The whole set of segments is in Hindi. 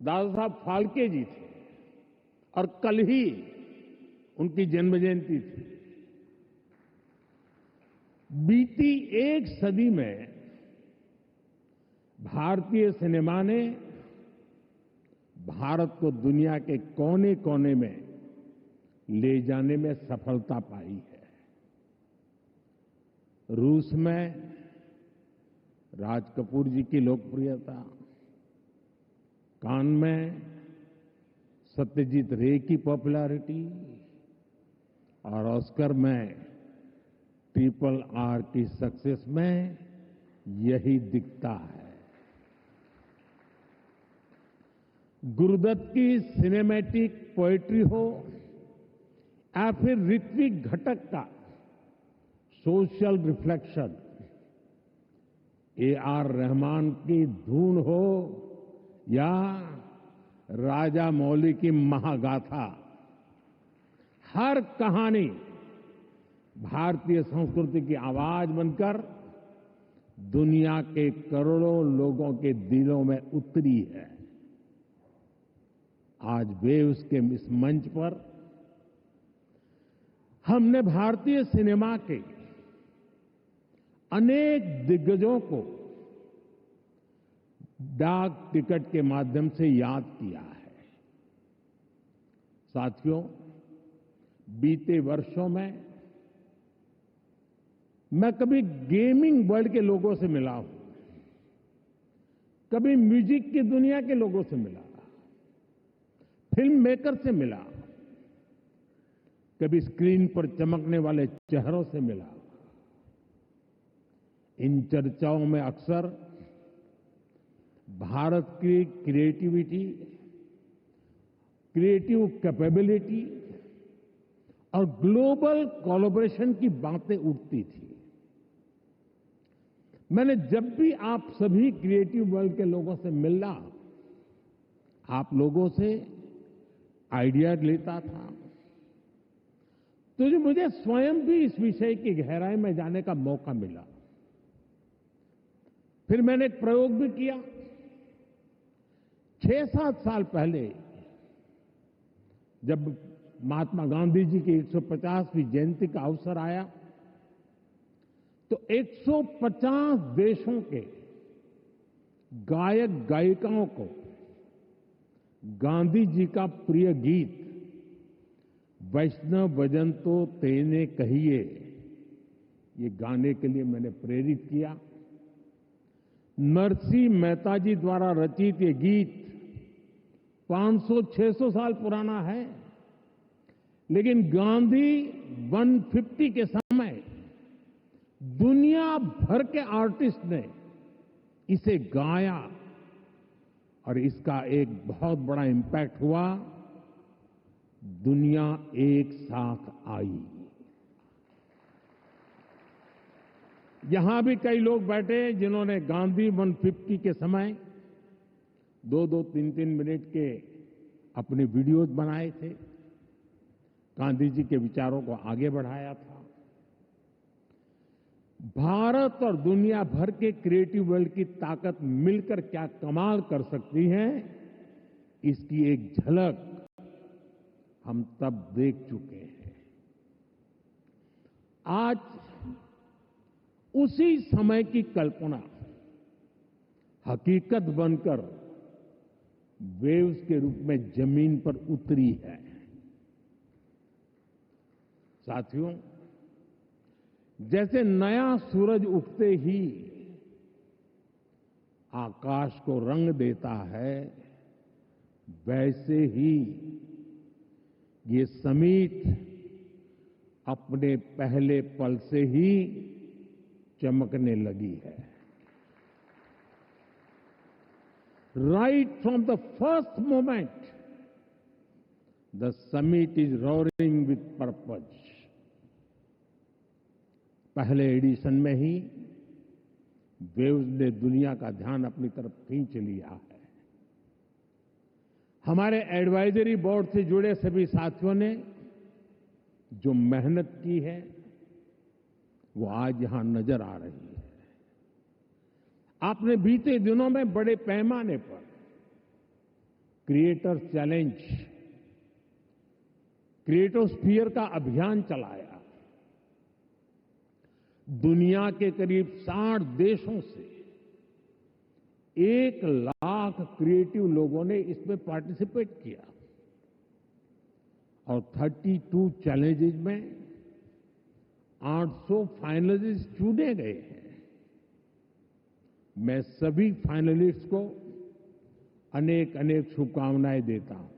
दादा साहब फाल्के जी थे और कल ही उनकी जन्म जयंती थी। बीती एक सदी में भारतीय सिनेमा ने भारत को दुनिया के कोने कोने में ले जाने में सफलता पाई है। रूस में राज कपूर जी की लोकप्रियता, कान में सत्यजीत रे की पॉपुलैरिटी और ऑस्कर में RRR की सक्सेस में यही दिखता है। गुरुदत्त की सिनेमैटिक पोएट्री हो या फिर ऋत्विक घटक का सोशल रिफ्लेक्शन, AR रहमान की धून हो या राजा मौली की महागाथा, हर कहानी भारतीय संस्कृति की आवाज बनकर दुनिया के करोड़ों लोगों के दिलों में उतरी है। आज वेव्स के इस मंच पर हमने भारतीय सिनेमा के अनेक दिग्गजों को डाक टिकट के माध्यम से याद किया है। साथियों, बीते वर्षों में मैं कभी गेमिंग वर्ल्ड के लोगों से मिला हूं, कभी म्यूजिक की दुनिया के लोगों से मिला, फिल्म मेकर से मिला, कभी स्क्रीन पर चमकने वाले चेहरों से मिला। इन चर्चाओं में अक्सर भारत की क्रिएटिविटी, क्रिएटिव कैपेबिलिटी और ग्लोबल कोलैबोरेशन की बातें उठती थी। मैंने जब भी आप सभी क्रिएटिव वर्ल्ड के लोगों से मिला, आप लोगों से आइडिया लेता था, तो जो मुझे स्वयं भी इस विषय की गहराई में जाने का मौका मिला। फिर मैंने एक प्रयोग भी किया। 6-7 साल पहले जब महात्मा गांधी जी की 150वीं जयंती का अवसर आया, तो 150 देशों के गायक गायिकाओं को गांधी जी का प्रिय गीत वैष्णव भजन तो तेने कहिए, ये गाने के लिए मैंने प्रेरित किया। नरसिंह मेहता जी द्वारा रचित ये गीत 500-600 साल पुराना है, लेकिन गांधी 150 के समय दुनिया भर के आर्टिस्ट ने इसे गाया और इसका एक बहुत बड़ा इम्पैक्ट हुआ। दुनिया एक साथ आई। यहां भी कई लोग बैठे जिन्होंने गांधी 150 के समय 2-2, 3-3 मिनट के अपने वीडियोज बनाए थे, गांधी जी के विचारों को आगे बढ़ाया था। भारत और दुनिया भर के क्रिएटिव वर्ल्ड की ताकत मिलकर क्या कमाल कर सकती है, इसकी एक झलक हम तब देख चुके हैं। आज उसी समय की कल्पना हकीकत बनकर वेव्स के रूप में जमीन पर उतरी है। साथियों, जैसे नया सूरज उगते ही आकाश को रंग देता है, वैसे ही ये समिट अपने पहले पल से ही चमकने लगी है। Right from the first moment the summit is roaring with purpose. पहले एडिशन में ही वेव्स ने दुनिया का ध्यान अपनी तरफ खींच लिया है। हमारे एडवाइजरी बोर्ड से जुड़े सभी साथियों ने जो मेहनत की है, वो आज यहां नजर आ रही है। आपने बीते दिनों में बड़े पैमाने पर क्रिएटर चैलेंज, क्रिएटोस्फीयर का अभियान चलाया। दुनिया के करीब 60 देशों से 1 लाख क्रिएटिव लोगों ने इसमें पार्टिसिपेट किया और 32 चैलेंजेस में 800 फाइनलिस्ट चुने गए हैं। मैं सभी फाइनलिस्ट को अनेक अनेक शुभकामनाएं देता हूं।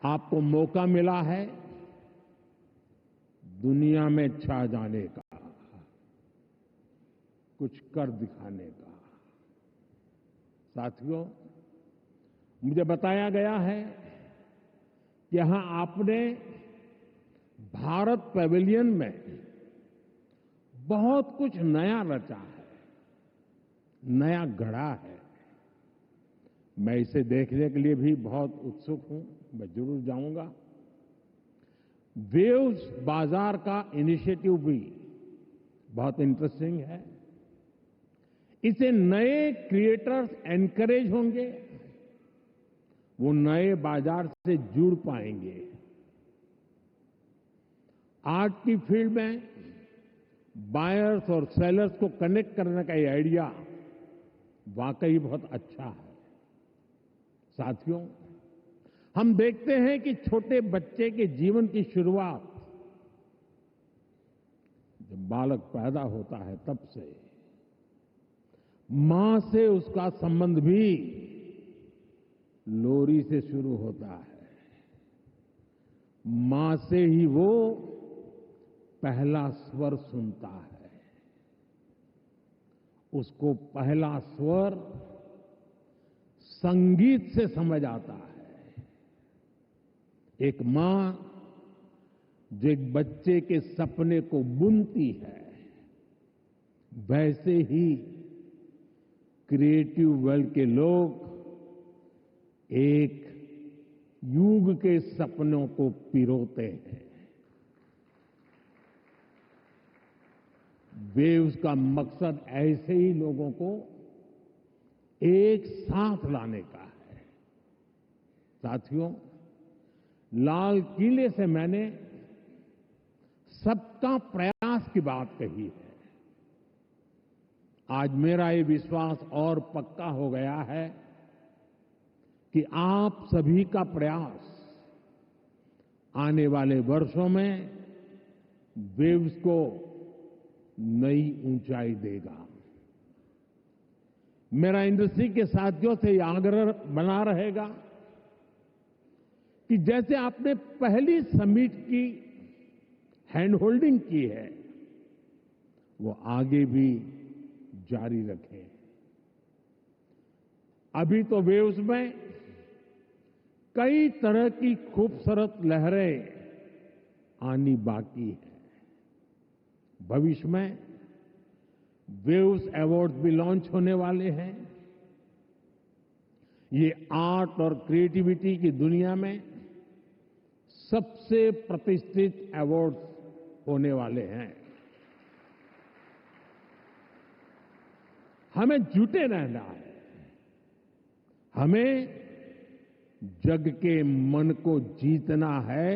आपको मौका मिला है दुनिया में छा जाने का, कुछ कर दिखाने का। साथियों, मुझे बताया गया है कि यहां आपने भारत पैवेलियन में बहुत कुछ नया रचा है, नया गढ़ा है। मैं इसे देखने के लिए भी बहुत उत्सुक हूं। मैं जरूर जाऊंगा। वेव्स बाजार का इनिशिएटिव भी बहुत इंटरेस्टिंग है। इसे नए क्रिएटर्स एनकरेज होंगे, वो नए बाजार से जुड़ पाएंगे। आर्ट की फील्ड में बायर्स और सेलर्स को कनेक्ट करने का ये आइडिया वाकई बहुत अच्छा है। साथियों, हम देखते हैं कि छोटे बच्चे के जीवन की शुरुआत जब बालक पैदा होता है तब से मां से उसका संबंध भी लोरी से शुरू होता है। मां से ही वो पहला स्वर सुनता है। उसको पहला स्वर संगीत से समझ आता है। एक मां जो एक बच्चे के सपने को बुनती है, वैसे ही क्रिएटिव वर्ल्ड के लोग एक युग के सपनों को पिरोते हैं। वेव्स का मकसद ऐसे ही लोगों को एक साथ लाने का है। साथियों, लाल किले से मैंने सबका प्रयास की बात कही है। आज मेरा ये विश्वास और पक्का हो गया है कि आप सभी का प्रयास आने वाले वर्षों में वेव्स को नई ऊंचाई देगा। मेरा इंडस्ट्री के साथियों से यह आग्रह बना रहेगा कि जैसे आपने पहली समिट की हैंड होल्डिंग की है, वो आगे भी जारी रखें। अभी तो वेव्स में कई तरह की खूबसूरत लहरें आनी बाकी है। भविष्य में वेव्स अवार्ड भी लॉन्च होने वाले हैं। ये आर्ट और क्रिएटिविटी की दुनिया में सबसे प्रतिष्ठित अवार्ड्स होने वाले हैं। हमें जुटे रहना है। हमें जग के मन को जीतना है,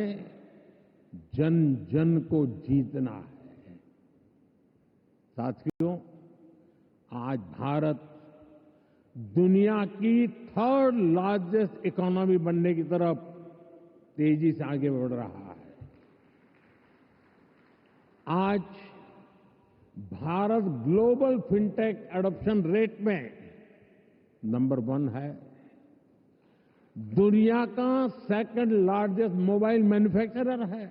जन जन को जीतना है। साथियों, आज भारत दुनिया की 3rd लार्जेस्ट इकोनॉमी बनने की तरफ तेजी से आगे बढ़ रहा है। आज Bharat global fintech adoption rate में नंबर 1 है। दुनिया का 2nd लार्जेस्ट मोबाइल मैन्युफैक्चरर है।